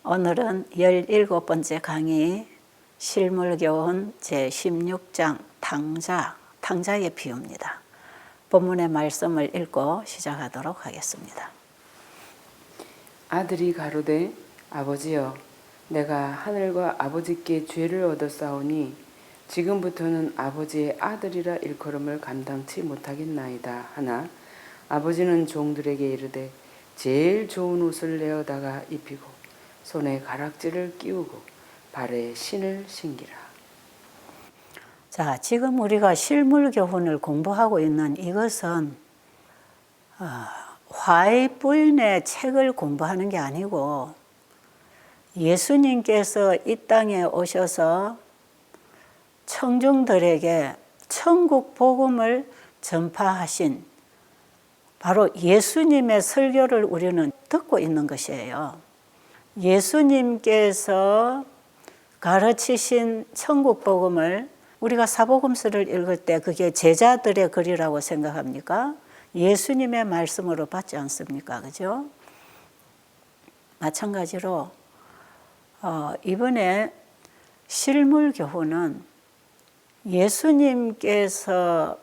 오늘은 17번째 강의 실물교훈 제16장 탕자의 비유입니다. 본문의 말씀을 읽고 시작하도록 하겠습니다. 아들이 가로되 아버지여 내가 하늘과 아버지께 죄를 얻었사오니 지금부터는 아버지의 아들이라 일컬음을 감당치 못하겠나이다 하나 아버지는 종들에게 이르되 제일 좋은 옷을 내어다가 입히고 손에 가락지를 끼우고 발에 신을 신기라. 자, 지금 우리가 실물교훈을 공부하고 있는 이것은 화의 부인의 책을 공부하는 게 아니고 예수님께서 이 땅에 오셔서 청중들에게 천국 복음을 전파하신 바로 예수님의 설교를 우리는 듣고 있는 것이에요. 예수님께서 가르치신 천국 복음을 우리가 사복음서를 읽을 때 그게 제자들의 글이라고 생각합니까? 예수님의 말씀으로 받지 않습니까? 그죠? 마찬가지로 이번에 실물교훈은 예수님께서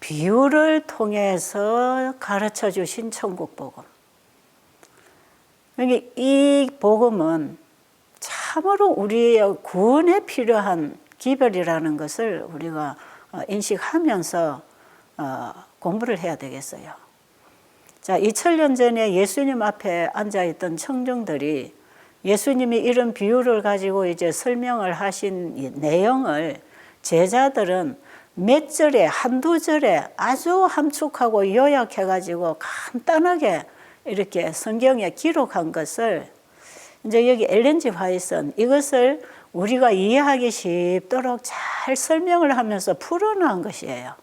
비유를 통해서 가르쳐 주신 천국 복음. 이 복음은 참으로 우리의 구원에 필요한 기별이라는 것을 우리가 인식하면서 공부를 해야 되겠어요. 자, 2000년 전에 예수님 앞에 앉아있던 청중들이 예수님이 이런 비유를 가지고 이제 설명을 하신 내용을 제자들은 몇 절에 한두 절에 아주 함축하고 요약해가지고 간단하게 이렇게 성경에 기록한 것을 이제 여기 엘렌 G 화이트는 이것을 우리가 이해하기 쉽도록 잘 설명을 하면서 풀어놓은 것이에요.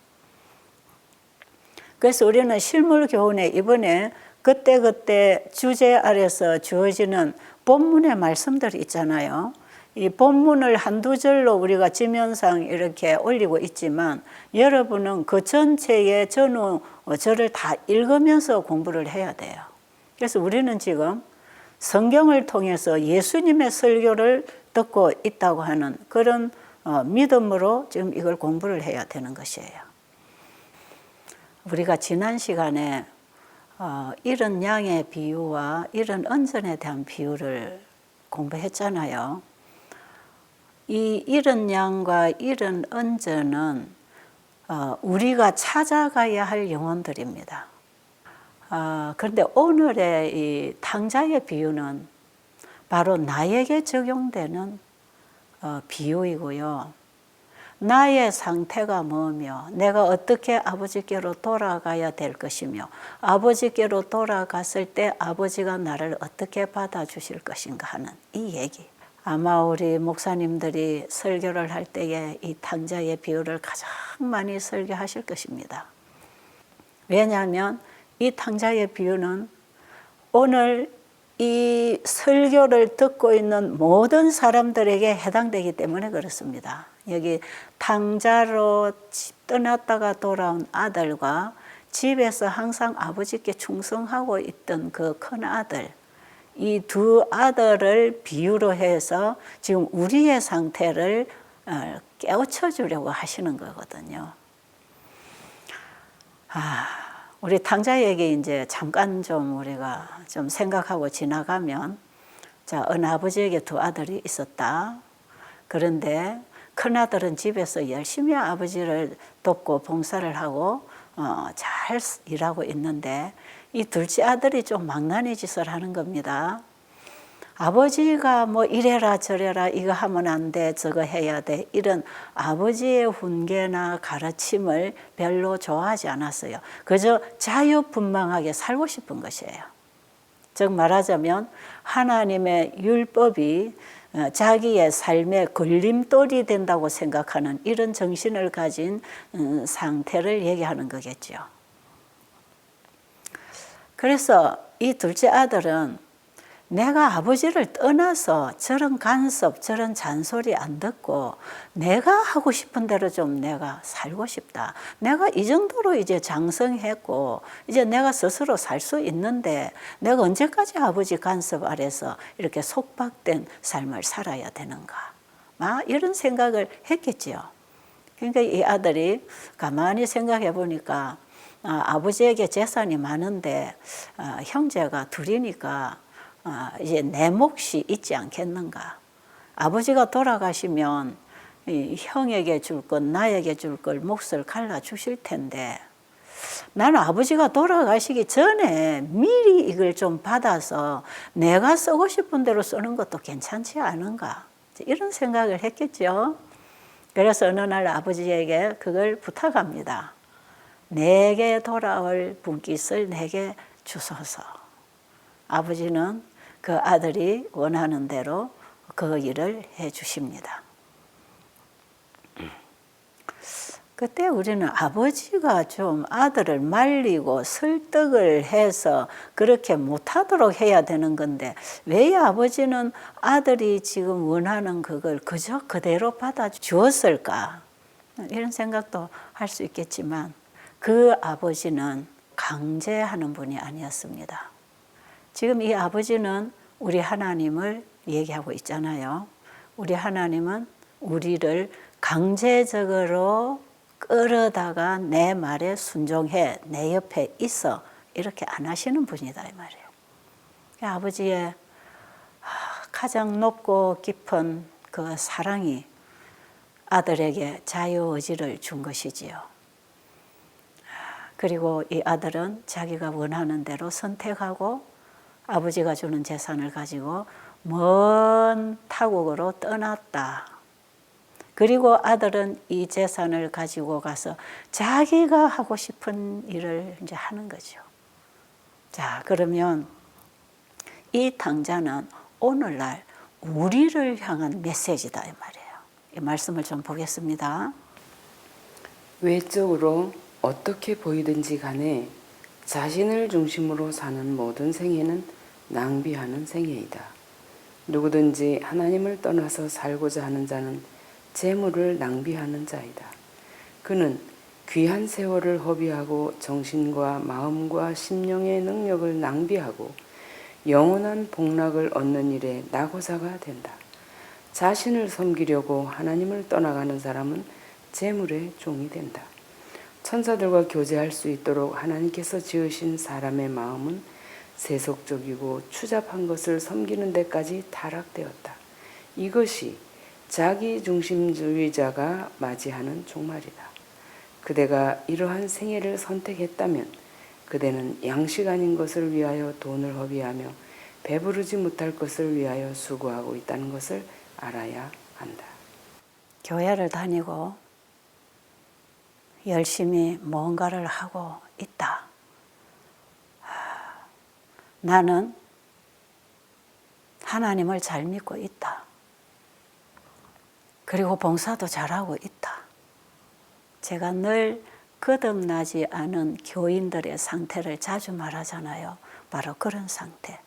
그래서 우리는 실물교훈에 이번에 그때그때 주제 아래서 주어지는 본문의 말씀들이 있잖아요. 이 본문을 한두 절로 우리가 지면상 이렇게 올리고 있지만 여러분은 그 전체의 전후 절을 다 읽으면서 공부를 해야 돼요. 그래서 우리는 지금 성경을 통해서 예수님의 설교를 듣고 있다고 하는 그런 믿음으로 지금 이걸 공부를 해야 되는 것이에요. 우리가 지난 시간에 이른 양의 비유와 이른 언전에 대한 비유를 공부했잖아요. 이 이른 양과 이른 언전은 우리가 찾아가야 할 영혼들입니다. 그런데 오늘의 이 탕자의 비유는 바로 나에게 적용되는 비유이고요. 나의 상태가 뭐며 내가 어떻게 아버지께로 돌아가야 될 것이며 아버지께로 돌아갔을 때 아버지가 나를 어떻게 받아주실 것인가 하는 이 얘기. 아마 우리 목사님들이 설교를 할 때에 이 탕자의 비유를 가장 많이 설교하실 것입니다. 왜냐하면 이 탕자의 비유는 오늘 이 설교를 듣고 있는 모든 사람들에게 해당되기 때문에 그렇습니다. 여기 탕자로 떠났다가 돌아온 아들과 집에서 항상 아버지께 충성하고 있던 그 큰 아들, 이 두 아들을 비유로 해서 지금 우리의 상태를 깨우쳐 주려고 하시는 거거든요. 우리 탕자에게 이제 잠깐 좀 우리가 좀 생각하고 지나가면, 자, 어느 아버지에게 두 아들이 있었다. 그런데 큰 아들은 집에서 열심히 아버지를 돕고 봉사를 하고 잘 일하고 있는데 이 둘째 아들이 좀 망나니 짓을 하는 겁니다. 아버지가 뭐 이래라 저래라 이거 하면 안 돼 저거 해야 돼 이런 아버지의 훈계나 가르침을 별로 좋아하지 않았어요. 그저 자유분방하게 살고 싶은 것이에요. 즉 말하자면 하나님의 율법이 자기의 삶의 걸림돌이 된다고 생각하는 이런 정신을 가진 상태를 얘기하는 거겠죠. 그래서 이 둘째 아들은 내가 아버지를 떠나서 저런 간섭, 저런 잔소리 안 듣고 내가 하고 싶은 대로 좀 내가 살고 싶다. 내가 이 정도로 이제 장성했고 이제 내가 스스로 살 수 있는데 내가 언제까지 아버지 간섭 아래서 이렇게 속박된 삶을 살아야 되는가. 막 이런 생각을 했겠지요. 그러니까 이 아들이 가만히 생각해 보니까 아버지에게 재산이 많은데 형제가 둘이니까 이제 내 몫이 있지 않겠는가. 아버지가 돌아가시면 이 형에게 줄 것, 나에게 줄 걸 몫을 갈라 주실 텐데 나는 아버지가 돌아가시기 전에 미리 이걸 좀 받아서 내가 쓰고 싶은 대로 쓰는 것도 괜찮지 않은가. 이런 생각을 했겠죠. 그래서 어느 날 아버지에게 그걸 부탁합니다. 내게 돌아올 분깃을 내게 주소서. 아버지는 그 아들이 원하는 대로 그 일을 해 주십니다. 그때 우리는 아버지가 좀 아들을 말리고 설득을 해서 그렇게 못하도록 해야 되는 건데 왜 아버지는 아들이 지금 원하는 그걸 그저 그대로 받아 주었을까? 이런 생각도 할 수 있겠지만 그 아버지는 강제하는 분이 아니었습니다. 지금 이 아버지는 우리 하나님을 얘기하고 있잖아요. 우리 하나님은 우리를 강제적으로 끌어다가 내 말에 순종해, 내 옆에 있어 이렇게 안 하시는 분이다 이 말이에요. 아버지의 가장 높고 깊은 그 사랑이 아들에게 자유의지를 준 것이지요. 그리고 이 아들은 자기가 원하는 대로 선택하고 아버지가 주는 재산을 가지고 먼 타국으로 떠났다. 그리고 아들은 이 재산을 가지고 가서 자기가 하고 싶은 일을 이제 하는 거죠. 자, 그러면 이 당자는 오늘날 우리를 향한 메시지다 이 말이에요. 이 말씀을 좀 보겠습니다. 외적으로 어떻게 보이든지 간에 자신을 중심으로 사는 모든 생애는 낭비하는 생애이다. 누구든지 하나님을 떠나서 살고자 하는 자는 재물을 낭비하는 자이다. 그는 귀한 세월을 허비하고 정신과 마음과 심령의 능력을 낭비하고 영원한 복락을 얻는 일에 낙오자가 된다. 자신을 섬기려고 하나님을 떠나가는 사람은 재물의 종이 된다. 천사들과 교제할 수 있도록 하나님께서 지으신 사람의 마음은 세속적이고 추잡한 것을 섬기는 데까지 타락되었다. 이것이 자기중심주의자가 맞이하는 종말이다. 그대가 이러한 생애를 선택했다면 그대는 양식 아닌 것을 위하여 돈을 허비하며 배부르지 못할 것을 위하여 수고하고 있다는 것을 알아야 한다. 교회를 다니고 열심히 뭔가를 하고 있다. 나는 하나님을 잘 믿고 있다. 그리고 봉사도 잘하고 있다. 제가 늘 거듭나지 않은 교인들의 상태를 자주 말하잖아요. 바로 그런 상태.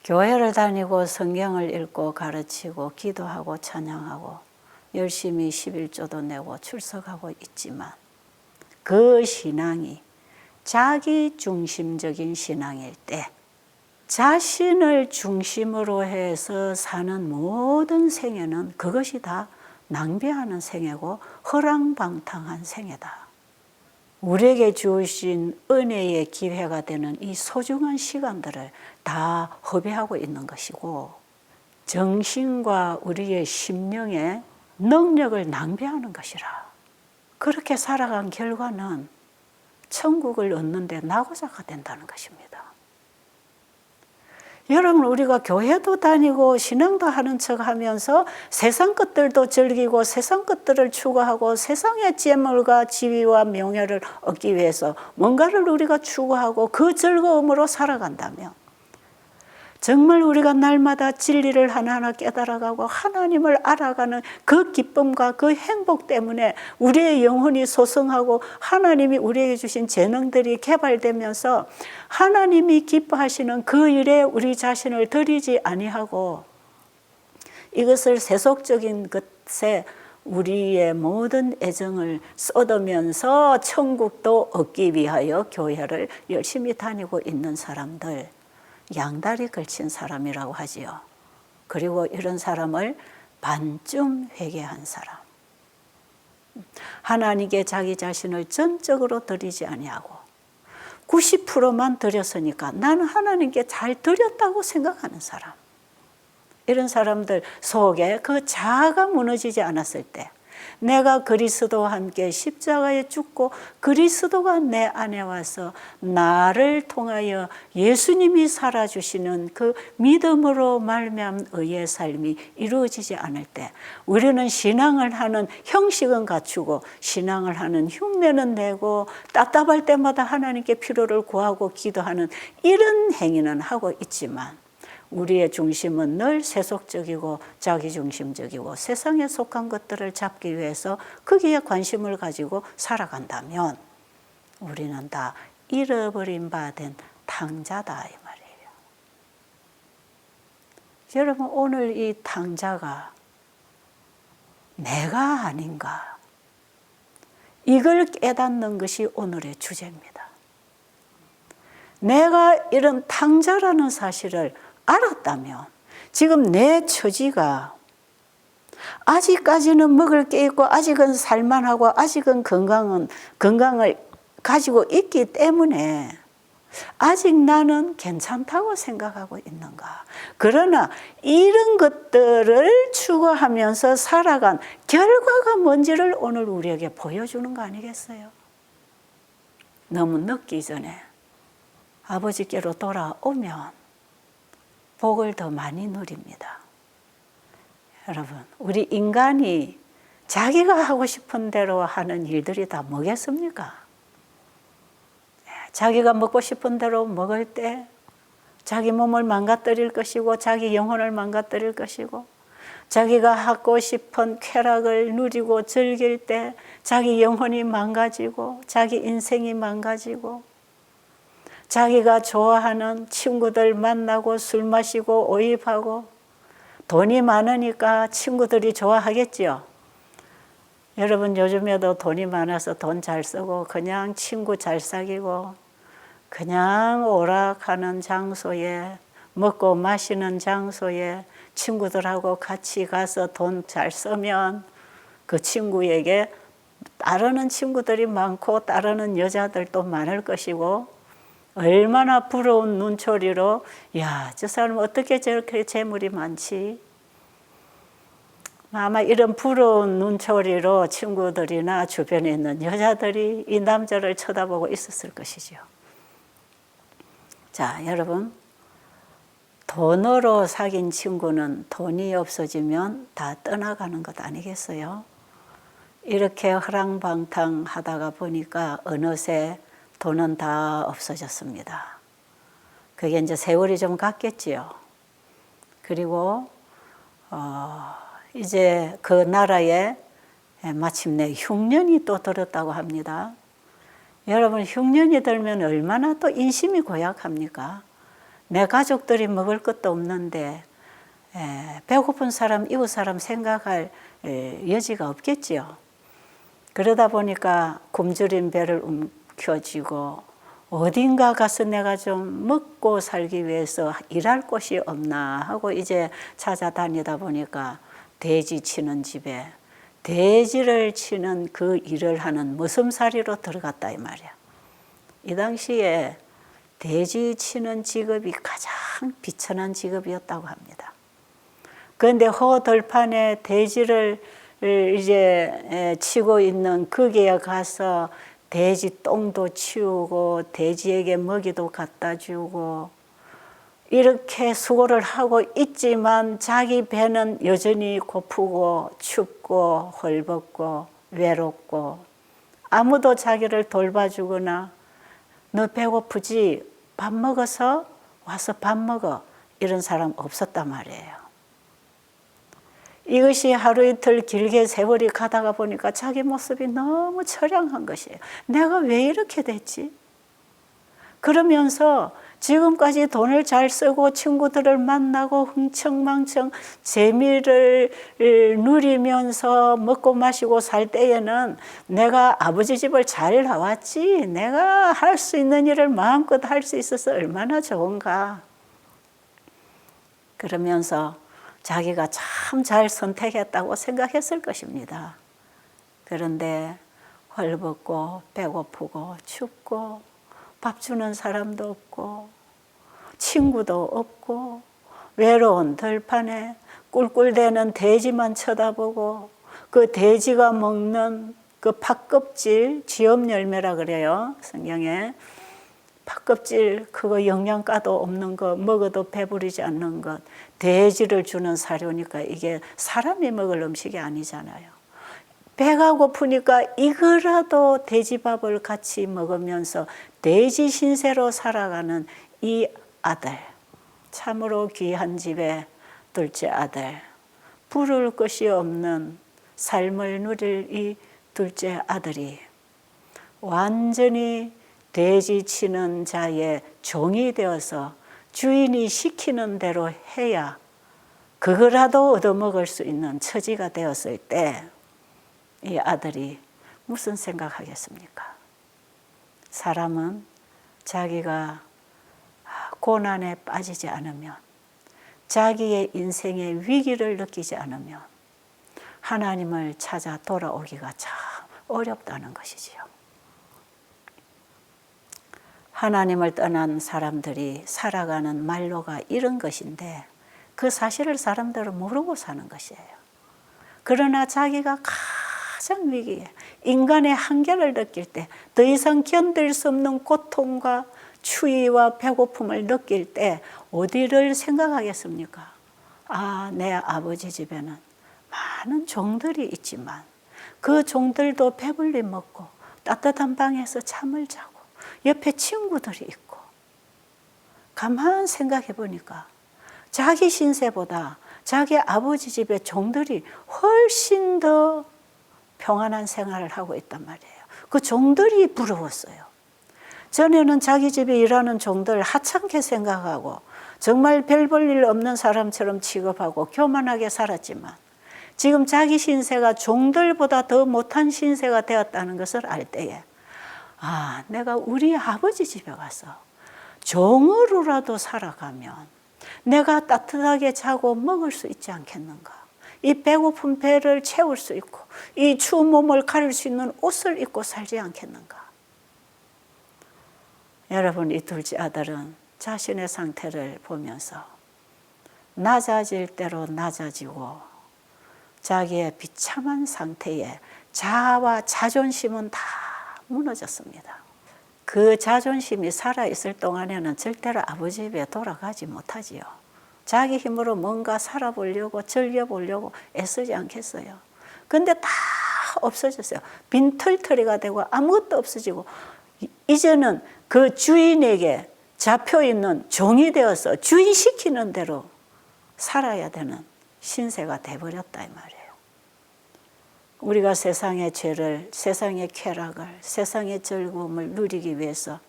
교회를 다니고 성경을 읽고 가르치고 기도하고 찬양하고 열심히 11조도 내고 출석하고 있지만 그 신앙이 자기 중심적인 신앙일 때 자신을 중심으로 해서 사는 모든 생애는 그것이 다 낭비하는 생애고 허랑방탕한 생애다. 우리에게 주신 은혜의 기회가 되는 이 소중한 시간들을 다 허비하고 있는 것이고 정신과 우리의 심령의 능력을 낭비하는 것이라. 그렇게 살아간 결과는 천국을 얻는데 낙오자가 된다는 것입니다. 여러분, 우리가 교회도 다니고 신앙도 하는 척하면서 세상 것들도 즐기고 세상 것들을 추구하고 세상의 재물과 지위와 명예를 얻기 위해서 뭔가를 우리가 추구하고 그 즐거움으로 살아간다면 정말 우리가 날마다 진리를 하나하나 깨달아가고 하나님을 알아가는 그 기쁨과 그 행복 때문에 우리의 영혼이 소성하고 하나님이 우리에게 주신 재능들이 개발되면서 하나님이 기뻐하시는 그 일에 우리 자신을 들이지 아니하고 이것을 세속적인 것에 우리의 모든 애정을 쏟으면서 천국도 얻기 위하여 교회를 열심히 다니고 있는 사람들, 양다리 걸친 사람이라고 하지요. 그리고 이런 사람을 반쯤 회개한 사람. 하나님께 자기 자신을 전적으로 드리지 아니하고 90%만 드렸으니까 나는 하나님께 잘 드렸다고 생각하는 사람. 이런 사람들 속에 그 자아가 무너지지 않았을 때 내가 그리스도와 함께 십자가에 죽고 그리스도가 내 안에 와서 나를 통하여 예수님이 살아주시는 그 믿음으로 말미암은 의의 삶이 이루어지지 않을 때 우리는 신앙을 하는 형식은 갖추고 신앙을 하는 흉내는 내고 답답할 때마다 하나님께 필요를 구하고 기도하는 이런 행위는 하고 있지만 우리의 중심은 늘 세속적이고 자기중심적이고 세상에 속한 것들을 잡기 위해서 거기에 관심을 가지고 살아간다면 우리는 다 잃어버린 바 된 탕자다 이 말이에요. 여러분 오늘 이 탕자가 내가 아닌가 이걸 깨닫는 것이 오늘의 주제입니다. 내가 이런 탕자라는 사실을 알았다면 지금 내 처지가 아직까지는 먹을 게 있고 아직은 살만하고 아직은 건강을 가지고 있기 때문에 아직 나는 괜찮다고 생각하고 있는가. 그러나 이런 것들을 추구하면서 살아간 결과가 뭔지를 오늘 우리에게 보여주는 거 아니겠어요? 너무 늦기 전에 아버지께로 돌아오면 복을 더 많이 누립니다. 여러분, 우리 인간이 자기가 하고 싶은 대로 하는 일들이 다 뭐겠습니까? 자기가 먹고 싶은 대로 먹을 때 자기 몸을 망가뜨릴 것이고 자기 영혼을 망가뜨릴 것이고 자기가 하고 싶은 쾌락을 누리고 즐길 때 자기 영혼이 망가지고 자기 인생이 망가지고 자기가 좋아하는 친구들 만나고 술 마시고 오입하고 돈이 많으니까 친구들이 좋아하겠지요. 여러분 요즘에도 돈이 많아서 돈 잘 쓰고 그냥 친구 잘 사귀고 그냥 오락하는 장소에 먹고 마시는 장소에 친구들하고 같이 가서 돈 잘 쓰면 그 친구에게 따르는 친구들이 많고 따르는 여자들도 많을 것이고 얼마나 부러운 눈초리로 야, 저 사람 어떻게 저렇게 재물이 많지? 아마 이런 부러운 눈초리로 친구들이나 주변에 있는 여자들이 이 남자를 쳐다보고 있었을 것이죠. 자, 여러분 돈으로 사귄 친구는 돈이 없어지면 다 떠나가는 것 아니겠어요? 이렇게 허랑방탕 하다가 보니까 어느새 돈은 다 없어졌습니다. 그게 이제 세월이 좀 갔겠지요. 그리고 이제 그 나라에 마침내 흉년이 또 들었다고 합니다. 여러분 흉년이 들면 얼마나 또 인심이 고약합니까? 내 가족들이 먹을 것도 없는데 배고픈 사람, 이웃 사람 생각할 여지가 없겠지요. 그러다 보니까 굶주린 배를 켜지고 어딘가 가서 내가 좀 먹고 살기 위해서 일할 곳이 없나 하고 이제 찾아다니다 보니까 돼지 치는 집에 돼지를 치는 그 일을 하는 머슴살이로 들어갔다 이 말이야. 이 당시에 돼지 치는 직업이 가장 비천한 직업이었다고 합니다. 그런데 허들판에 돼지를 이제 치고 있는 거기에 가서 돼지 똥도 치우고 돼지에게 먹이도 갖다 주고 이렇게 수고를 하고 있지만 자기 배는 여전히 고프고 춥고 헐벗고 외롭고 아무도 자기를 돌봐주거나 너 배고프지? 밥 먹어서 와서 밥 먹어. 이런 사람 없었단 말이에요. 이것이 하루 이틀 길게 세월이 가다가 보니까 자기 모습이 너무 처량한 것이에요. 내가 왜 이렇게 됐지? 그러면서 지금까지 돈을 잘 쓰고 친구들을 만나고 흥청망청 재미를 누리면서 먹고 마시고 살 때에는 내가 아버지 집을 잘 나왔지, 내가 할 수 있는 일을 마음껏 할 수 있어서 얼마나 좋은가. 그러면서 자기가 참 잘 선택했다고 생각했을 것입니다. 그런데 헐벗고 배고프고 춥고 밥 주는 사람도 없고 친구도 없고 외로운 들판에 꿀꿀대는 돼지만 쳐다보고 그 돼지가 먹는 그 팥껍질, 지엽열매라 그래요, 성경에. 팥껍질, 그거 영양가도 없는 거, 먹어도 배부르지 않는 것, 돼지를 주는 사료니까 이게 사람이 먹을 음식이 아니잖아요. 배가 고프니까 이거라도 돼지밥을 같이 먹으면서 돼지 신세로 살아가는 이 아들, 참으로 귀한 집의 둘째 아들, 부를 것이 없는 삶을 누릴 이 둘째 아들이 완전히 돼지 치는 자의 종이 되어서 주인이 시키는 대로 해야 그거라도 얻어먹을 수 있는 처지가 되었을 때 이 아들이 무슨 생각하겠습니까? 사람은 자기가 고난에 빠지지 않으면, 자기의 인생의 위기를 느끼지 않으면 하나님을 찾아 돌아오기가 참 어렵다는 것이지요. 하나님을 떠난 사람들이 살아가는 말로가 이런 것인데 그 사실을 사람들은 모르고 사는 것이에요. 그러나 자기가 가장 위기에 인간의 한계를 느낄 때, 더 이상 견딜 수 없는 고통과 추위와 배고픔을 느낄 때 어디를 생각하겠습니까? 아, 내 아버지 집에는 많은 종들이 있지만 그 종들도 배불리 먹고 따뜻한 방에서 잠을 자고 옆에 친구들이 있고, 가만 생각해 보니까 자기 신세보다 자기 아버지 집의 종들이 훨씬 더 평안한 생활을 하고 있단 말이에요. 그 종들이 부러웠어요. 전에는 자기 집에 일하는 종들 하찮게 생각하고 정말 별 볼 일 없는 사람처럼 취급하고 교만하게 살았지만 지금 자기 신세가 종들보다 더 못한 신세가 되었다는 것을 알 때에, 아, 내가 우리 아버지 집에 가서 종으로라도 살아가면 내가 따뜻하게 자고 먹을 수 있지 않겠는가? 이 배고픈 배를 채울 수 있고 이 추운 몸을 가릴 수 있는 옷을 입고 살지 않겠는가? 여러분, 이 둘째 아들은 자신의 상태를 보면서 낮아질 대로 낮아지고 자기의 비참한 상태에 자아와 자존심은 다 무너졌습니다. 그 자존심이 살아있을 동안에는 절대로 아버지 집에 돌아가지 못하지요. 자기 힘으로 뭔가 살아보려고 즐겨보려고 애쓰지 않겠어요. 근데 다 없어졌어요. 빈털터리가 되고 아무것도 없어지고 이제는 그 주인에게 잡혀있는 종이 되어서 주인 시키는 대로 살아야 되는 신세가 돼버렸다 이 말이에요. 우리가 세상의 죄를, 세상의 쾌락을, 세상의 즐거움을 누리기 위해서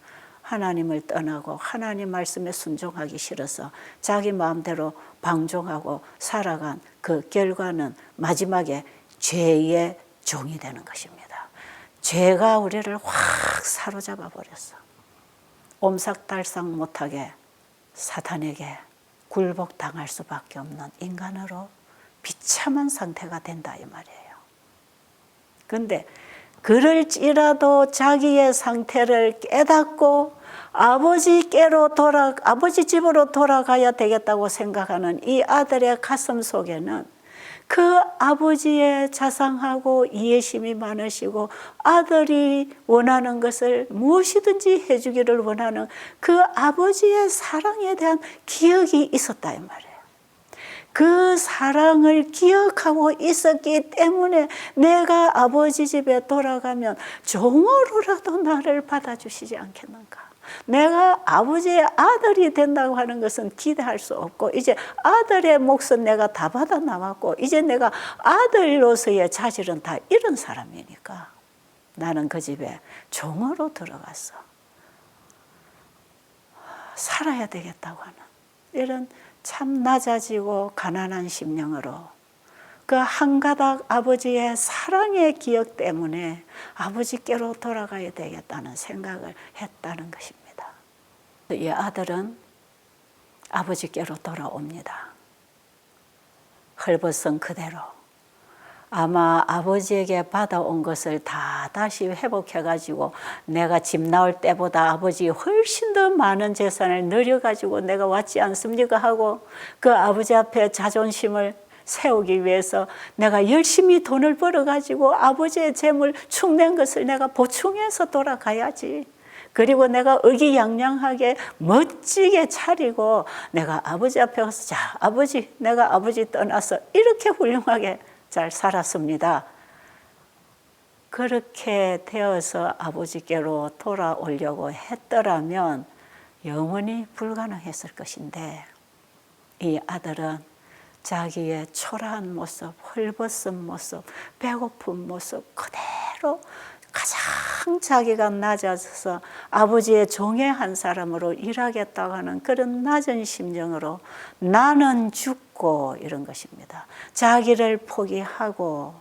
하나님을 떠나고 하나님 말씀에 순종하기 싫어서 자기 마음대로 방종하고 살아간 그 결과는 마지막에 죄의 종이 되는 것입니다. 죄가 우리를 확 사로잡아 버렸어. 옴삭달싹 못하게 사탄에게 굴복당할 수밖에 없는 인간으로 비참한 상태가 된다 이 말이에요. 그런데 그럴지라도 자기의 상태를 깨닫고 아버지 집으로 돌아가야 되겠다고 생각하는 이 아들의 가슴 속에는 그 아버지의 자상하고 이해심이 많으시고 아들이 원하는 것을 무엇이든지 해주기를 원하는 그 아버지의 사랑에 대한 기억이 있었다 이 말이에요. 그 사랑을 기억하고 있었기 때문에 내가 아버지 집에 돌아가면 종으로라도 나를 받아주시지 않겠는가. 내가 아버지의 아들이 된다고 하는 것은 기대할 수 없고 이제 아들의 몫은 내가 다 받아 남았고 이제 내가 아들로서의 자질은 다 잃은 사람이니까 나는 그 집에 종으로 들어갔어. 살아야 되겠다고 하는 이런 참 낮아지고 가난한 심령으로 그 한 가닥 아버지의 사랑의 기억 때문에 아버지께로 돌아가야 되겠다는 생각을 했다는 것입니다. 이 아들은 아버지께로 돌아옵니다. 헐벗은 그대로 아마 아버지에게 받아온 것을 다 다시 회복해가지고 내가 집 나올 때보다 아버지 훨씬 더 많은 재산을 늘려가지고 내가 왔지 않습니까 하고 그 아버지 앞에 자존심을 세우기 위해서 내가 열심히 돈을 벌어가지고 아버지의 재물 축낸 것을 내가 보충해서 돌아가야지. 그리고 내가 의기양양하게 멋지게 차리고 내가 아버지 앞에 가서 자 아버지 내가 아버지 떠나서 이렇게 훌륭하게 잘 살았습니다. 그렇게 되어서 아버지께로 돌아오려고 했더라면 영원히 불가능했을 것인데 이 아들은 자기의 초라한 모습, 헐벗은 모습, 배고픈 모습 그대로 가장 자기가 낮아져서 아버지의 종의 한 사람으로 일하겠다고 하는 그런 낮은 심정으로 나는 죽고 이런 것입니다. 자기를 포기하고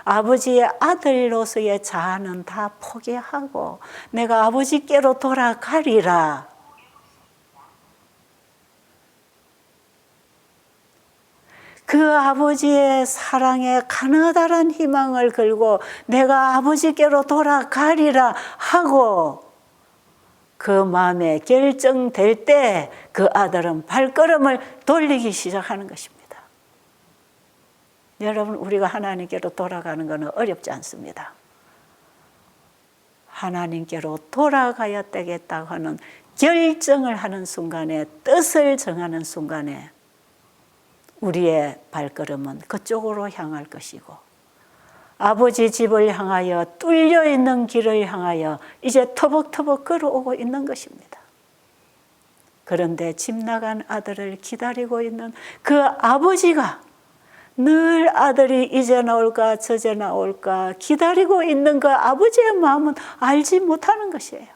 아버지의 아들로서의 자아는 다 포기하고 내가 아버지께로 돌아가리라. 그 아버지의 사랑에 가느다란 희망을 걸고 내가 아버지께로 돌아가리라 하고 그 마음에 결정될 때 그 아들은 발걸음을 돌리기 시작하는 것입니다. 여러분 우리가 하나님께로 돌아가는 것은 어렵지 않습니다. 하나님께로 돌아가야 되겠다고 하는 결정을 하는 순간에 뜻을 정하는 순간에 우리의 발걸음은 그쪽으로 향할 것이고 아버지 집을 향하여 뚫려 있는 길을 향하여 이제 터벅터벅 걸어오고 있는 것입니다. 그런데 집 나간 아들을 기다리고 있는 그 아버지가 늘 아들이 이제 나올까 저제 나올까 기다리고 있는 그 아버지의 마음은 알지 못하는 것이에요.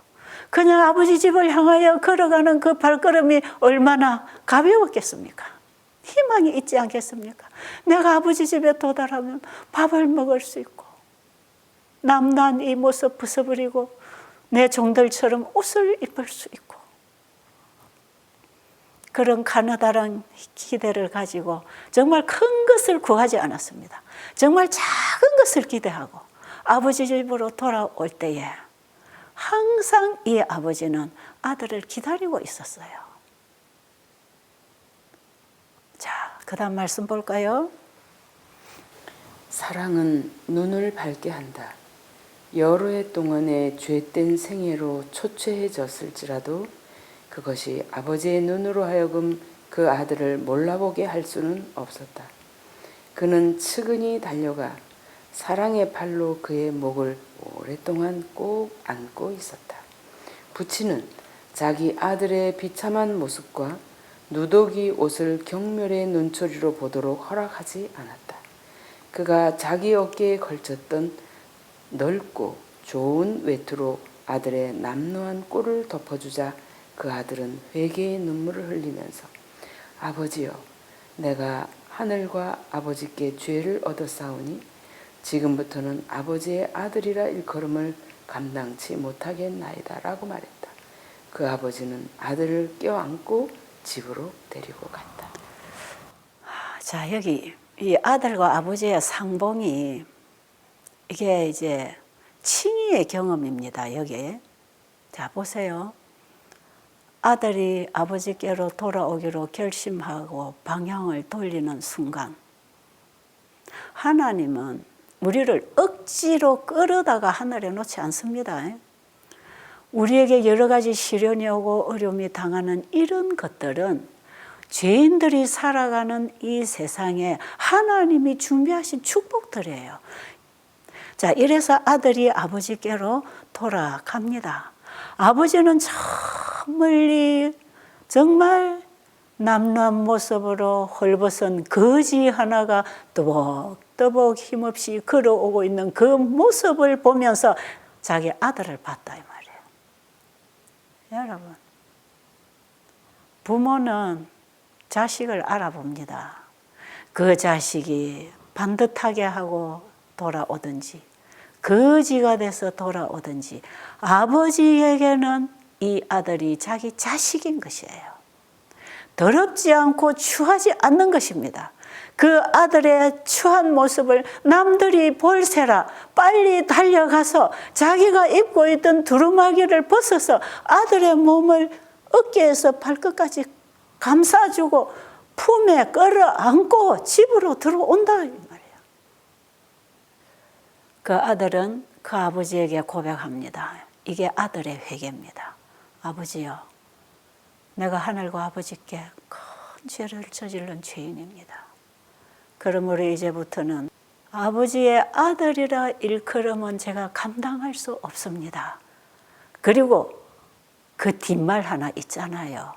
그냥 아버지 집을 향하여 걸어가는 그 발걸음이 얼마나 가벼웠겠습니까? 희망이 있지 않겠습니까? 내가 아버지 집에 도달하면 밥을 먹을 수 있고 남난 이 모습 벗어버리고 내 종들처럼 옷을 입을 수 있고 그런 가느다란 기대를 가지고 정말 큰 것을 구하지 않았습니다. 정말 작은 것을 기대하고 아버지 집으로 돌아올 때에 항상 이 아버지는 아들을 기다리고 있었어요. 자, 그 다음 말씀 볼까요? 사랑은 눈을 밝게 한다. 여러 해 동안의 죄된 생애로 초췌해졌을지라도 그것이 아버지의 눈으로 하여금 그 아들을 몰라보게 할 수는 없었다. 그는 측은히 달려가 사랑의 팔로 그의 목을 오랫동안 꼭 안고 있었다. 부치는 자기 아들의 비참한 모습과 누더기 옷을 경멸의 눈초리로 보도록 허락하지 않았다. 그가 자기 어깨에 걸쳤던 넓고 좋은 외투로 아들의 남루한 꼴을 덮어주자 그 아들은 회개의 눈물을 흘리면서 아버지여, 내가 하늘과 아버지께 죄를 얻었사오니 지금부터는 아버지의 아들이라 일컬음을 감당치 못하겠나이다 라고 말했다. 그 아버지는 아들을 껴안고 집으로 데리고 갔다. 자, 여기 이 아들과 아버지의 상봉이 이게 이제 칭의의 경험입니다. 여기 자 보세요. 아들이 아버지께로 돌아오기로 결심하고 방향을 돌리는 순간 하나님은 우리를 억지로 끌어다가 하늘에 놓지 않습니다. 우리에게 여러 가지 시련이 오고 어려움이 당하는 이런 것들은 죄인들이 살아가는 이 세상에 하나님이 준비하신 축복들이에요. 자, 이래서 아들이 아버지께로 돌아갑니다. 아버지는 저 멀리 정말 남루한 모습으로 헐벗은 거지 하나가 또벅또벅 힘없이 걸어오고 있는 그 모습을 보면서 자기 아들을 봤다 이 말이에요. 여러분, 부모는 자식을 알아봅니다. 그 자식이 반듯하게 하고 돌아오든지 거지가 돼서 돌아오든지 아버지에게는 이 아들이 자기 자식인 것이에요. 더럽지 않고 추하지 않는 것입니다. 그 아들의 추한 모습을 남들이 볼세라 빨리 달려가서 자기가 입고 있던 두루마기를 벗어서 아들의 몸을 어깨에서 발끝까지 감싸주고 품에 끌어안고 집으로 들어온다 이 말이에요. 그 아들은 그 아버지에게 고백합니다. 이게 아들의 회개입니다. 아버지요, 내가 하늘과 아버지께 큰 죄를 저지른 죄인입니다. 그러므로 이제부터는 아버지의 아들이라 일컬음은 제가 감당할 수 없습니다. 그리고 그 뒷말 하나 있잖아요.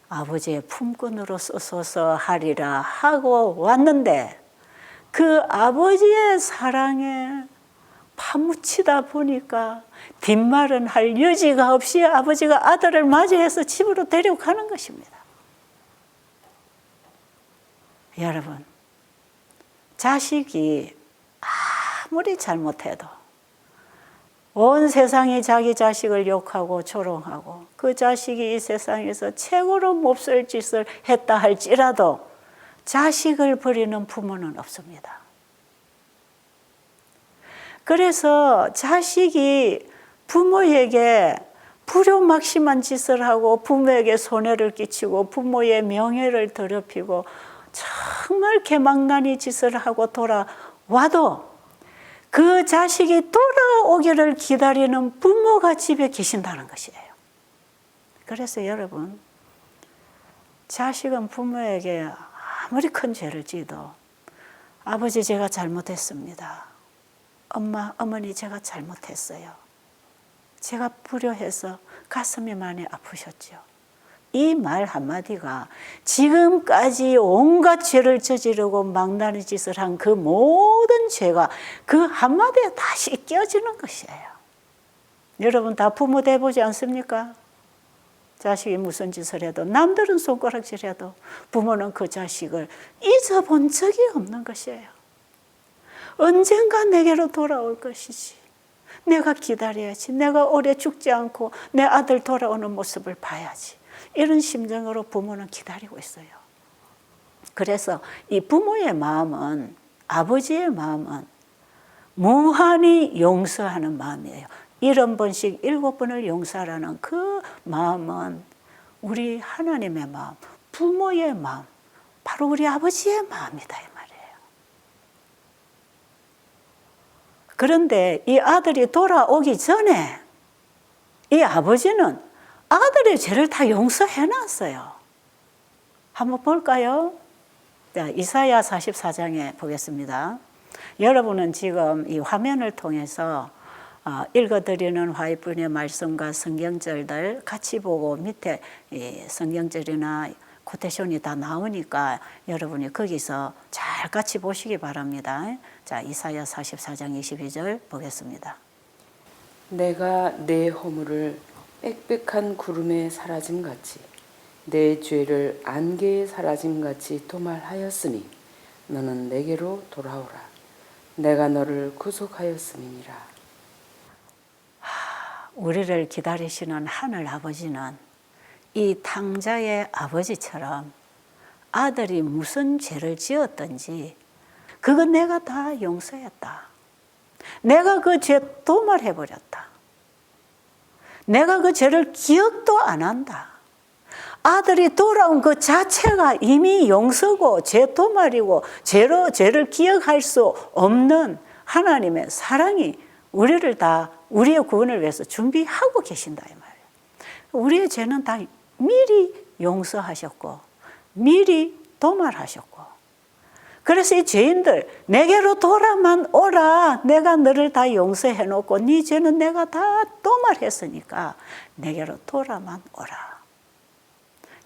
아버지의 품꾼으로 쓰소서 하리라 하고 왔는데 그 아버지의 사랑에 파묻히다 보니까 뒷말은 할 여지가 없이 아버지가 아들을 맞이해서 집으로 데려가는 것입니다. 여러분, 자식이 아무리 잘못해도 온 세상이 자기 자식을 욕하고 조롱하고 그 자식이 이 세상에서 최고로 몹쓸 짓을 했다 할지라도 자식을 버리는 부모는 없습니다. 그래서 자식이 부모에게 불효막심한 짓을 하고 부모에게 손해를 끼치고 부모의 명예를 더럽히고 정말 개망나니 짓을 하고 돌아와도 그 자식이 돌아오기를 기다리는 부모가 집에 계신다는 것이에요. 그래서 여러분, 자식은 부모에게 아무리 큰 죄를 지어도 아버지 제가 잘못했습니다. 엄마, 어머니 제가 잘못했어요. 제가 불효해서 가슴이 많이 아프셨죠. 이 말 한마디가 지금까지 온갖 죄를 저지르고 망나니 짓을 한 그 모든 죄가 그 한마디에 다 씻겨지는 것이에요. 여러분 다 부모 돼보지 않습니까? 자식이 무슨 짓을 해도 남들은 손가락질해도 부모는 그 자식을 잊어본 적이 없는 것이에요. 언젠가 내게로 돌아올 것이지. 내가 기다려야지. 내가 오래 죽지 않고 내 아들 돌아오는 모습을 봐야지. 이런 심정으로 부모는 기다리고 있어요. 그래서 이 부모의 마음은, 아버지의 마음은 무한히 용서하는 마음이에요. 70번씩 7번을 용서하라는 그 마음은 우리 하나님의 마음, 부모의 마음, 바로 우리 아버지의 마음이다 이 말이에요. 그런데 이 아들이 돌아오기 전에 이 아버지는 아들의 죄를 다 용서해 놨어요. 한번 볼까요? 자, 이사야 44장에 보겠습니다. 여러분은 지금 이 화면을 통해서 읽어드리는 화이트의 말씀과 성경절들 같이 보고 밑에 성경절이나 코테이션이 다 나오니까 여러분이 거기서 잘 같이 보시기 바랍니다. 자, 이사야 44장 22절 보겠습니다. 내가 내 허물을 빽빽한 구름에 사라짐같이 내 죄를 안개에 사라짐같이 도말하였으니 너는 내게로 돌아오라. 내가 너를 구속하였음이니라. 우리를 기다리시는 하늘 아버지는 이 탕자의 아버지처럼 아들이 무슨 죄를 지었든지 그건 내가 다 용서했다. 내가 그 죄 도말해버렸다. 내가 그 죄를 기억도 안 한다. 아들이 돌아온 그 자체가 이미 용서고 죄 도말이고 죄를 기억할 수 없는 하나님의 사랑이 우리를 다 우리의 구원을 위해서 준비하고 계신다 이 말이에요. 우리의 죄는 다 미리 용서하셨고 미리 도말하셨고 그래서 이 죄인들 내게로 돌아만 오라. 내가 너를 다 용서해 놓고 네 죄는 내가 다 도말했으니까 내게로 돌아만 오라.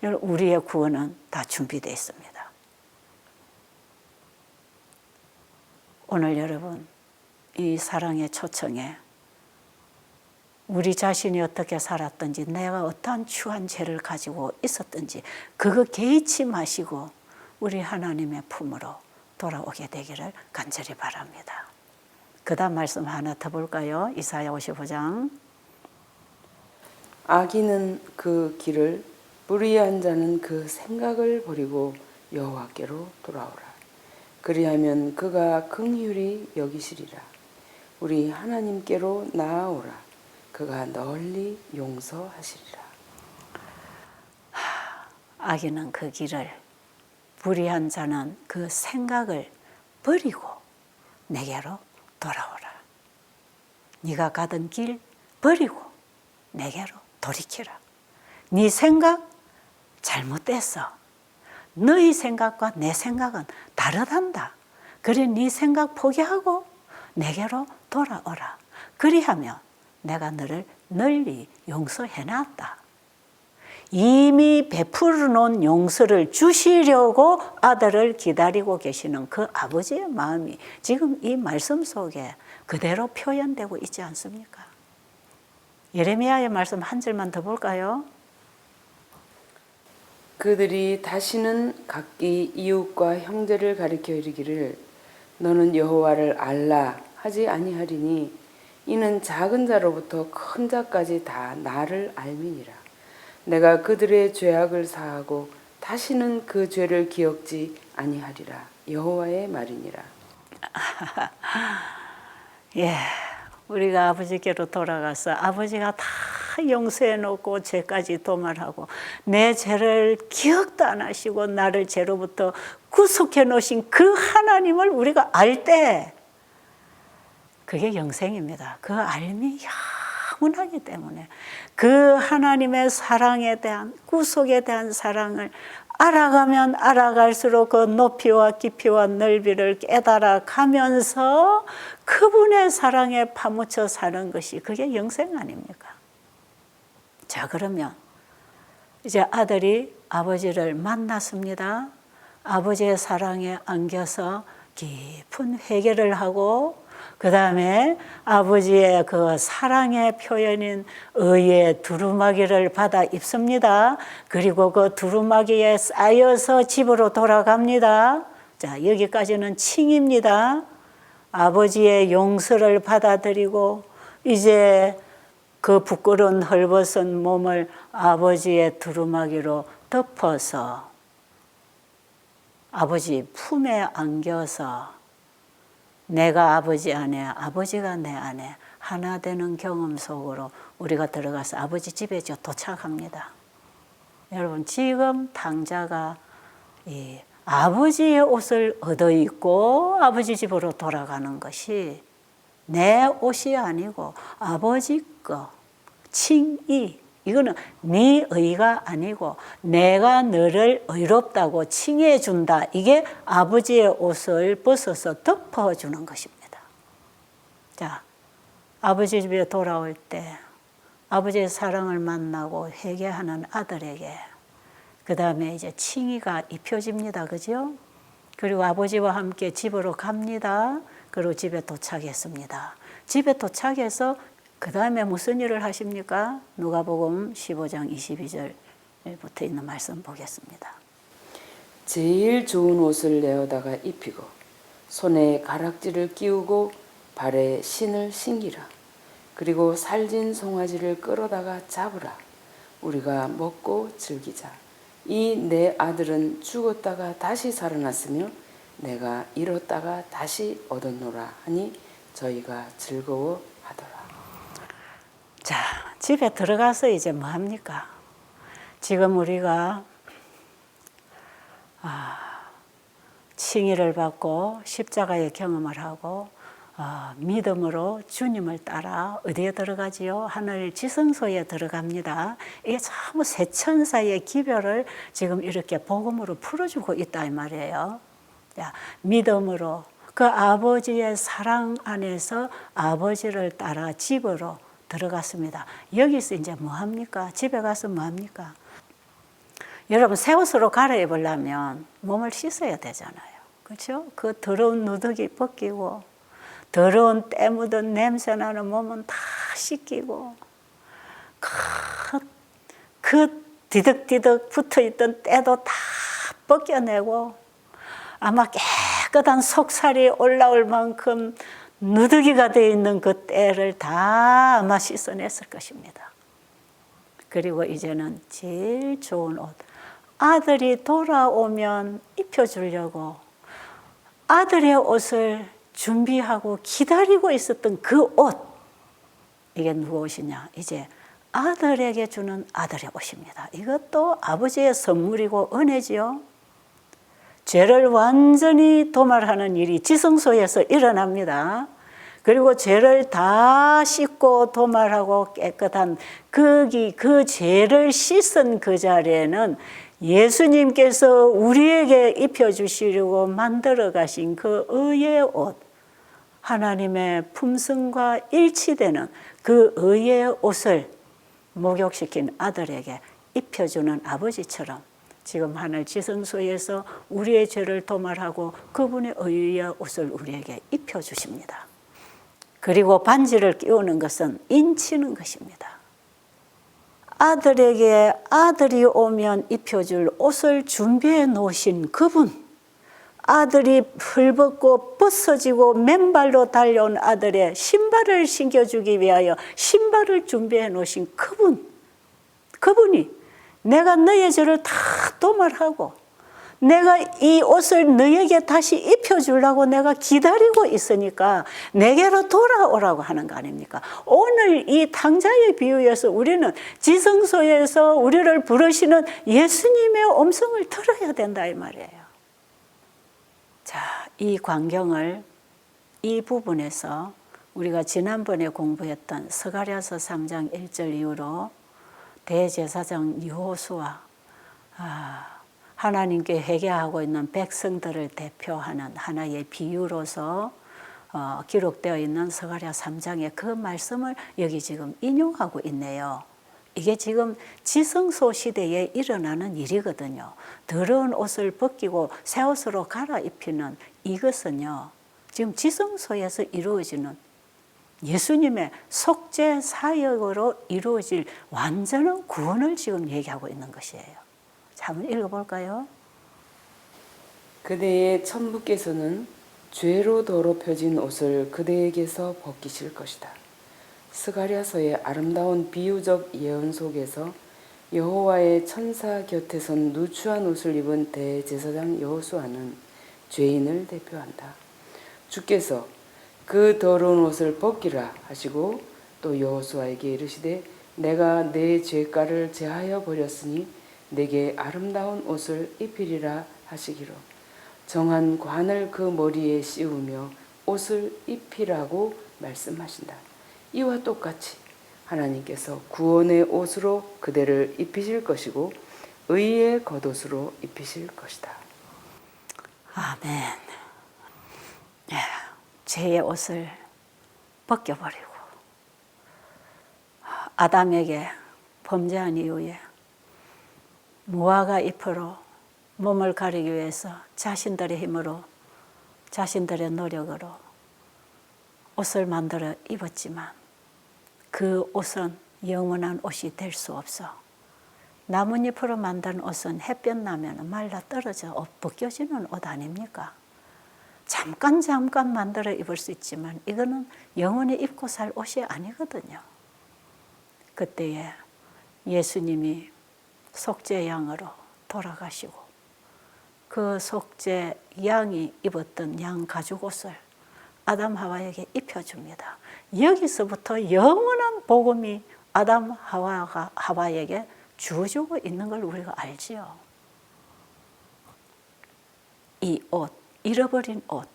여러분, 우리의 구원은 다 준비되어 있습니다. 오늘 여러분, 이 사랑의 초청에 우리 자신이 어떻게 살았든지 내가 어떠한 추한 죄를 가지고 있었든지 그거 개의치 마시고 우리 하나님의 품으로 돌아오게 되기를 간절히 바랍니다. 그 다음 말씀 하나 더 볼까요? 이사야 55장. 악인은 그 길을, 불의한 자는 그 생각을 버리고 여호와께로 돌아오라. 그리하면 그가 긍휼히 여기시리라. 우리 하나님께로 나아오라. 그가 널리 용서하시리라. 악인은 그 길을, 불의한 자는 그 생각을 버리고 내게로 돌아오라. 네가 가던 길 버리고 내게로 돌이키라. 네 생각 잘못됐어. 너희 생각과 내 생각은 다르단다. 그래 네 생각 포기하고 내게로 돌아오라. 그리하면 내가 너를 널리 용서해놨다. 이미 베풀어 놓은 용서를 주시려고 아들을 기다리고 계시는 그 아버지의 마음이 지금 이 말씀 속에 그대로 표현되고 있지 않습니까? 예레미야의 말씀 한 절만 더 볼까요? 그들이 다시는 각기 이웃과 형제를 가리켜 이르기를 너는 여호와를 알라 하지 아니하리니 이는 작은 자로부터 큰 자까지 다 나를 알미니라. 내가 그들의 죄악을 사하고 다시는 그 죄를 기억지 아니하리라. 여호와의 말이니라. 예, 우리가 아버지께로 돌아가서 아버지가 다 용서해 놓고 죄까지 도말하고 내 죄를 기억도 안 하시고 나를 죄로부터 구속해 놓으신 그 하나님을 우리가 알 때 그게 영생입니다. 그 알미 영원하기 때문에 그 하나님의 사랑에 대한 구속에 대한 사랑을 알아가면 알아갈수록 그 높이와 깊이와 넓이를 깨달아 가면서 그분의 사랑에 파묻혀 사는 것이 그게 영생 아닙니까? 자, 그러면 이제 아들이 아버지를 만났습니다. 아버지의 사랑에 안겨서 깊은 회개를 하고 그 다음에 아버지의 그 사랑의 표현인 의의 두루마기를 받아 입습니다. 그리고 그 두루마기에 쌓여서 집으로 돌아갑니다. 자, 여기까지는 칭입니다. 아버지의 용서를 받아들이고 이제 그 부끄러운 헐벗은 몸을 아버지의 두루마기로 덮어서 아버지 품에 안겨서 내가 아버지 안에 아버지가 내 안에 하나 되는 경험 속으로 우리가 들어가서 아버지 집에 도착합니다. 여러분, 지금 당자가 이 아버지의 옷을 얻어 입고 아버지 집으로 돌아가는 것이 내 옷이 아니고 아버지 거 칭의, 이거는 네 의가 아니고 내가 너를 의롭다고 칭해 준다. 이게 아버지의 옷을 벗어서 덮어주는 것입니다. 자, 아버지 집에 돌아올 때 아버지의 사랑을 만나고 회개하는 아들에게 그 다음에 이제 칭의가 입혀집니다. 그죠? 그리고 아버지와 함께 집으로 갑니다. 그리고 집에 도착했습니다. 집에 도착해서 그 다음에 무슨 일을 하십니까? 누가복음 15장 22절부터 있는 말씀 보겠습니다. 제일 좋은 옷을 내어다가 입히고 손에 가락지를 끼우고 발에 신을 신기라. 그리고 살진 송아지를 끌어다가 잡으라. 우리가 먹고 즐기자. 이 내 아들은 죽었다가 다시 살아났으며 내가 잃었다가 다시 얻었노라 하니 저희가 즐거워하더라. 자, 집에 들어가서 이제 뭐 합니까? 지금 우리가 칭의를 받고 십자가의 경험을 하고 믿음으로 주님을 따라 어디에 들어가지요? 하늘 지성소에 들어갑니다. 이게 참 새 천사의 기별을 지금 이렇게 복음으로 풀어주고 있다 이 말이에요. 자, 믿음으로 그 아버지의 사랑 안에서 아버지를 따라 집으로 들어갔습니다. 여기서 이제 뭐 합니까? 집에 가서 뭐 합니까? 여러분, 새 옷으로 갈아입으려면 몸을 씻어야 되잖아요. 그렇죠? 그 더러운 누더기 벗기고 더러운 때 묻은 냄새 나는 몸은 다 씻기고 그 디덕디덕 붙어있던 때도 다 벗겨내고 아마 깨끗한 속살이 올라올 만큼 누더기가 되어 있는 그 때를 다 아마 씻어냈을 것입니다. 그리고 이제는 제일 좋은 옷, 아들이 돌아오면 입혀주려고 아들의 옷을 준비하고 기다리고 있었던 그 옷, 이게 누구 옷이냐? 이제 아들에게 주는 아들의 옷입니다. 이것도 아버지의 선물이고 은혜지요. 죄를 완전히 도말하는 일이 지성소에서 일어납니다. 그리고 죄를 다 씻고 도말하고 깨끗한 그 죄를 씻은 그 자리에는 예수님께서 우리에게 입혀주시려고 만들어 가신 그 의의 옷, 하나님의 품성과 일치되는 그 의의 옷을 목욕시킨 아들에게 입혀주는 아버지처럼 지금 하늘 지성소에서 우리의 죄를 도말하고 그분의 의의 옷을 우리에게 입혀주십니다. 그리고 반지를 끼우는 것은 인치는 것입니다. 아들에게 아들이 오면 입혀줄 옷을 준비해 놓으신 그분, 아들이 헐벗고 벗어지고 맨발로 달려온 아들의 신발을 신겨주기 위하여 신발을 준비해 놓으신 그분이 내가 너의 죄를 다 도말하고 내가 이 옷을 너에게 다시 입혀주려고 내가 기다리고 있으니까 내게로 돌아오라고 하는 거 아닙니까? 오늘 이 탕자의 비유에서 우리는 지성소에서 우리를 부르시는 예수님의 음성을 들어야 된다 이 말이에요. 자, 이 광경을 이 부분에서 우리가 지난번에 공부했던 스가랴서 3장 1절 이후로 대제사장 여호수아, 하나님께 회개하고 있는 백성들을 대표하는 하나의 비유로서 기록되어 있는 스가랴 3장의 그 말씀을 여기 지금 인용하고 있네요. 이게 지금 지성소 시대에 일어나는 일이거든요. 더러운 옷을 벗기고 새 옷으로 갈아입히는 이것은요, 지금 지성소에서 이루어지는 예수님의 속죄 사역으로 이루어질 완전한 구원을 지금 얘기하고 있는 것이에요. 자, 한번 읽어볼까요? 그대의 천부께서는 죄로 더럽혀진 옷을 그대에게서 벗기실 것이다. 스가랴서의 아름다운 비유적 예언 속에서 여호와의 천사 곁에 선 누추한 옷을 입은 대제사장 여호수아는 죄인을 대표한다. 주께서 그 더러운 옷을 벗기라 하시고 또 여호수아에게 이르시되 내가 내 죄가를 제하여 버렸으니 내게 아름다운 옷을 입히리라 하시기로 정한 관을 그 머리에 씌우며 옷을 입히라고 말씀하신다. 이와 똑같이 하나님께서 구원의 옷으로 그대를 입히실 것이고 의의 겉옷으로 입히실 것이다. 아멘. 죄의 옷을 벗겨버리고 아담에게 범죄한 이후에 무화과 잎으로 몸을 가리기 위해서 자신들의 힘으로 자신들의 노력으로 옷을 만들어 입었지만 그 옷은 영원한 옷이 될 수 없어. 나뭇잎으로 만든 옷은 햇볕 나면 말라 떨어져 벗겨지는 옷 아닙니까? 잠깐 만들어 입을 수 있지만 이거는 영원히 입고 살 옷이 아니거든요. 그때에 예수님이 속죄 양으로 돌아가시고 그 속죄 양이 입었던 양 가죽 옷을 아담 하와에게 입혀줍니다. 여기서부터 영원한 복음이 아담 하와에게 주어지고 있는 걸 우리가 알지요. 이 옷, 잃어버린 옷,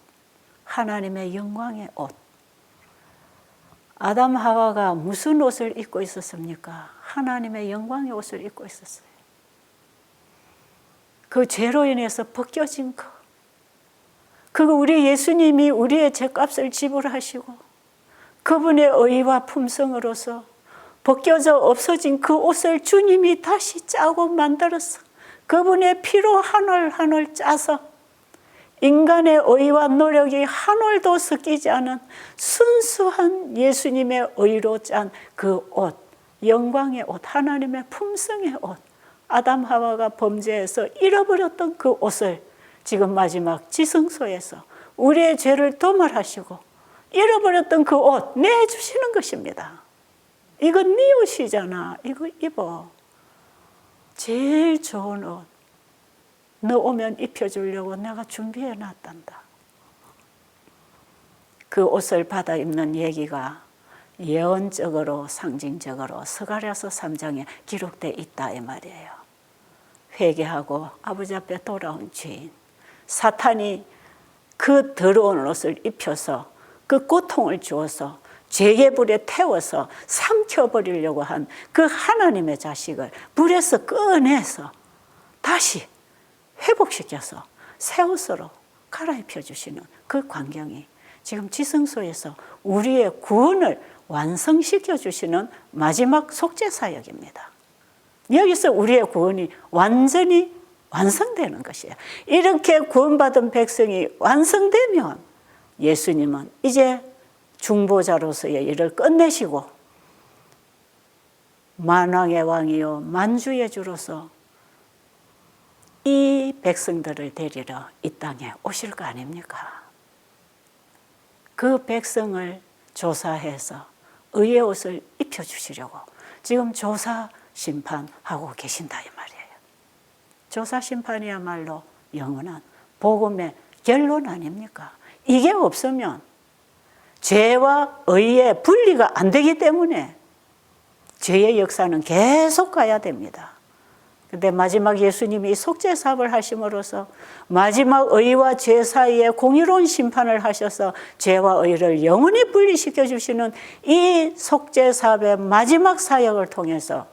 하나님의 영광의 옷. 아담 하와가 무슨 옷을 입고 있었습니까? 하나님의 영광의 옷을 입고 있었어요. 그 죄로 인해서 벗겨진 것, 그거 우리 예수님이 우리의 죄값을 지불하시고 그분의 의와 품성으로서 벗겨져 없어진 그 옷을 주님이 다시 짜고 만들어서 그분의 피로 한 올 한 올 짜서 인간의 의와 노력이 한 올도 섞이지 않은 순수한 예수님의 의로 짠 그 옷, 영광의 옷, 하나님의 품성의 옷, 아담 하와가 범죄해서 잃어버렸던 그 옷을 지금 마지막 지성소에서 우리의 죄를 도말하시고 잃어버렸던 그 옷 내주시는 것입니다. 이거 네 옷이잖아. 이거 입어. 제일 좋은 옷. 너 오면 입혀주려고 내가 준비해 놨단다. 그 옷을 받아 입는 얘기가 예언적으로 상징적으로 스가랴서 3장에 기록되어 있다 이 말이에요. 회개하고 아버지 앞에 돌아온 죄인, 사탄이 그 더러운 옷을 입혀서 그 고통을 주어서 죄의 불에 태워서 삼켜버리려고 한 그 하나님의 자식을 불에서 꺼내서 다시 회복시켜서 새 옷으로 갈아입혀 주시는 그 광경이 지금 지성소에서 우리의 구원을 완성시켜 주시는 마지막 속죄사역입니다. 여기서 우리의 구원이 완전히 완성되는 것이에요. 이렇게 구원받은 백성이 완성되면 예수님은 이제 중보자로서의 일을 끝내시고 만왕의 왕이요 만주의 주로서 이 백성들을 데리러 이 땅에 오실 거 아닙니까? 그 백성을 조사해서 의의 옷을 입혀주시려고 지금 조사 심판하고 계신다 이 말이에요. 조사 심판이야말로 영원한 복음의 결론 아닙니까? 이게 없으면 죄와 의의 분리가 안 되기 때문에 죄의 역사는 계속 가야 됩니다. 근데 마지막 예수님이 속죄사업을 하심으로써 마지막 의와 죄 사이에 공의로운 심판을 하셔서 죄와 의를 영원히 분리시켜 주시는 이 속죄사업의 마지막 사역을 통해서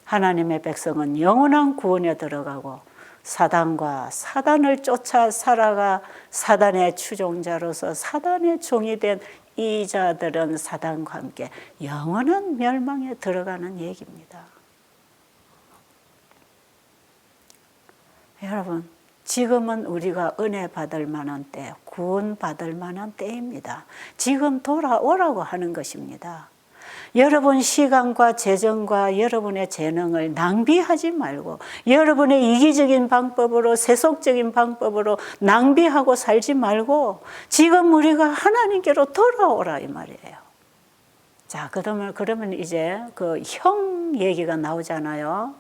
하나님의 백성은 영원한 구원에 들어가고 사단과 사단을 쫓아 살아가 사단의 추종자로서 사단의 종이 된 이 자들은 사단과 함께 영원한 멸망에 들어가는 얘기입니다. 여러분, 지금은 우리가 은혜 받을 만한 때, 구원 받을 만한 때입니다. 지금 돌아오라고 하는 것입니다. 여러분 시간과 재정과 여러분의 재능을 낭비하지 말고 여러분의 이기적인 방법으로 세속적인 방법으로 낭비하고 살지 말고 지금 우리가 하나님께로 돌아오라 이 말이에요. 자, 그러면 이제 그 형 얘기가 나오잖아요.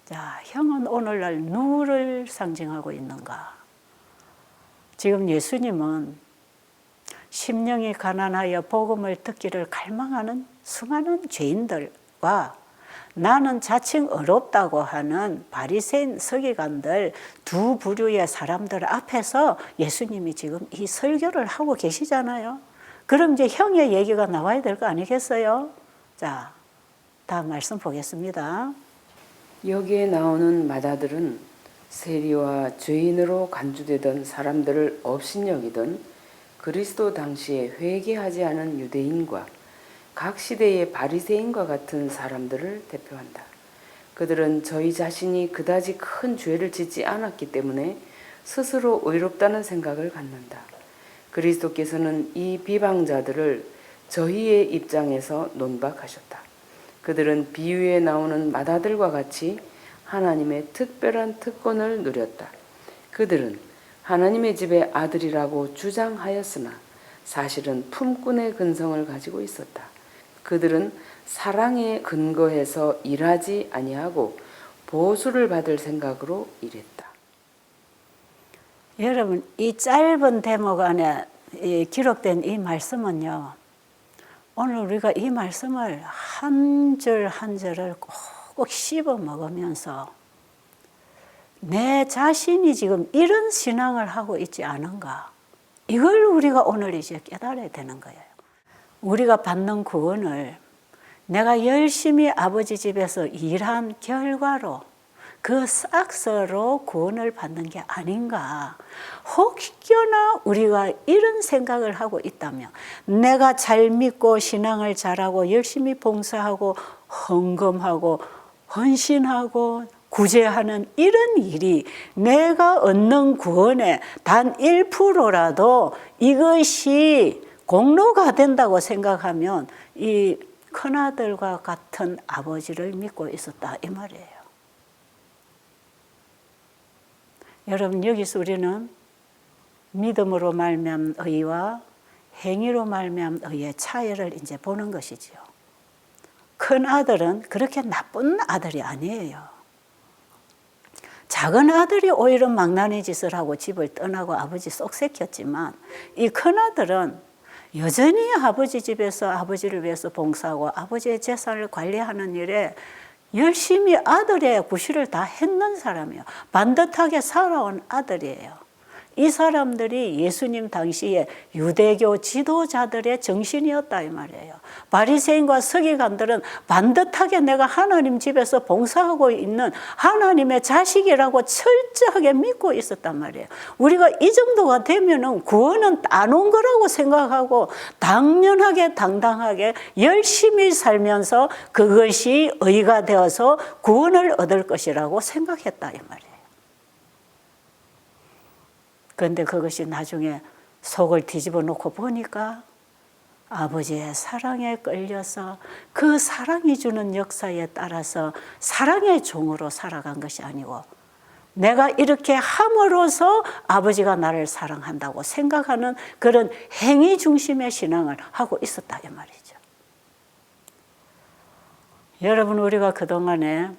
자, 형은 오늘날 누구를 상징하고 있는가? 지금 예수님은 심령이 가난하여 복음을 듣기를 갈망하는 수많은 죄인들과 나는 자칭 어렵다고 하는 바리새인 서기관들 두 부류의 사람들 앞에서 예수님이 지금 이 설교를 하고 계시잖아요. 그럼 이제 형의 얘기가 나와야 될 거 아니겠어요? 자, 다음 말씀 보겠습니다. 여기에 나오는 마다들은 세리와 죄인으로 간주되던 사람들을 업신여기던 그리스도 당시에 회개하지 않은 유대인과 각 시대의 바리새인과 같은 사람들을 대표한다. 그들은 저희 자신이 그다지 큰 죄를 짓지 않았기 때문에 스스로 의롭다는 생각을 갖는다. 그리스도께서는 이 비방자들을 저희의 입장에서 논박하셨다. 그들은 비유에 나오는 마다들과 같이 하나님의 특별한 특권을 누렸다. 그들은 하나님의 집의 아들이라고 주장하였으나 사실은 품꾼의 근성을 가지고 있었다. 그들은 사랑에 근거해서 일하지 아니하고 보수를 받을 생각으로 일했다. 여러분, 이 짧은 대목 안에 기록된 이 말씀은요, 오늘 우리가 이 말씀을 한 절 한 절을 꼭 씹어 먹으면서 내 자신이 지금 이런 신앙을 하고 있지 않은가? 이걸 우리가 오늘 이제 깨달아야 되는 거예요. 우리가 받는 구원을 내가 열심히 아버지 집에서 일한 결과로 그 싹스로 구원을 받는 게 아닌가. 혹여나 우리가 이런 생각을 하고 있다면 내가 잘 믿고 신앙을 잘하고 열심히 봉사하고 헌금하고 헌신하고 구제하는 이런 일이 내가 얻는 구원의 단 1%라도 이것이 공로가 된다고 생각하면 이 큰아들과 같은 아버지를 믿고 있었다 이 말이에요. 여러분, 여기서 우리는 믿음으로 말미암은 의와 행위로 말미암은 의의 차이를 이제 보는 것이지요. 큰아들은 그렇게 나쁜 아들이 아니에요. 작은 아들이 오히려 망나니 짓을 하고 집을 떠나고 아버지 쏙새겼지만 이 큰아들은 여전히 아버지 집에서 아버지를 위해서 봉사하고 아버지의 재산을 관리하는 일에 열심히 아들의 구실을 다 했는 사람이에요. 반듯하게 살아온 아들이에요. 이 사람들이 예수님 당시에 유대교 지도자들의 정신이었다 이 말이에요. 바리새인과 서기관들은 반듯하게 내가 하나님 집에서 봉사하고 있는 하나님의 자식이라고 철저하게 믿고 있었단 말이에요. 우리가 이 정도가 되면은 구원은 따놓은 거라고 생각하고 당연하게 당당하게 열심히 살면서 그것이 의가 되어서 구원을 얻을 것이라고 생각했다 이 말이에요. 그런데 그것이 나중에 속을 뒤집어 놓고 보니까 아버지의 사랑에 끌려서 그 사랑이 주는 역사에 따라서 사랑의 종으로 살아간 것이 아니고 내가 이렇게 함으로써 아버지가 나를 사랑한다고 생각하는 그런 행위 중심의 신앙을 하고 있었다 이 말이죠. 여러분, 우리가 그동안에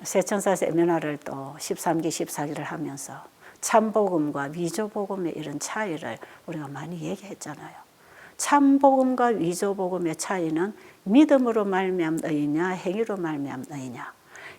세천사 세미나를 또 13기 14기를 하면서 참복음과 위조복음의 이런 차이를 우리가 많이 얘기했잖아요. 참복음과 위조복음의 차이는 믿음으로 말미암은 의냐 행위로 말미암은 의냐.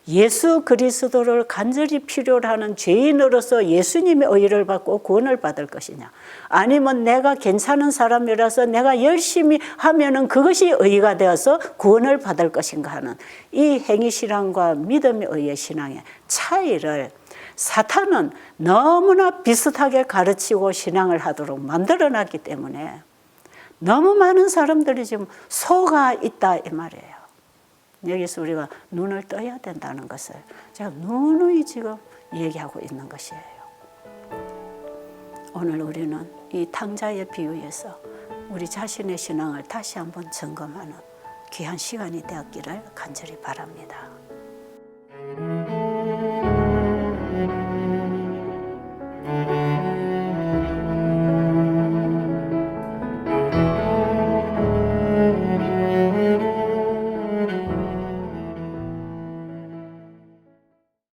예수 그리스도를 간절히 필요로 하는 죄인으로서 예수님의 의를 받고 구원을 받을 것이냐, 아니면 내가 괜찮은 사람이라서 내가 열심히 하면은 그것이 의가 되어서 구원을 받을 것인가 하는 이 행위신앙과 믿음의 의의 신앙의 차이를 사탄은 너무나 비슷하게 가르치고 신앙을 하도록 만들어놨기 때문에 너무 많은 사람들이 지금 속아 있다 이 말이에요. 여기서 우리가 눈을 떠야 된다는 것을 제가 누누이 지금 얘기하고 있는 것이에요. 오늘 우리는 이 탕자의 비유에서 우리 자신의 신앙을 다시 한번 점검하는 귀한 시간이 되었기를 간절히 바랍니다.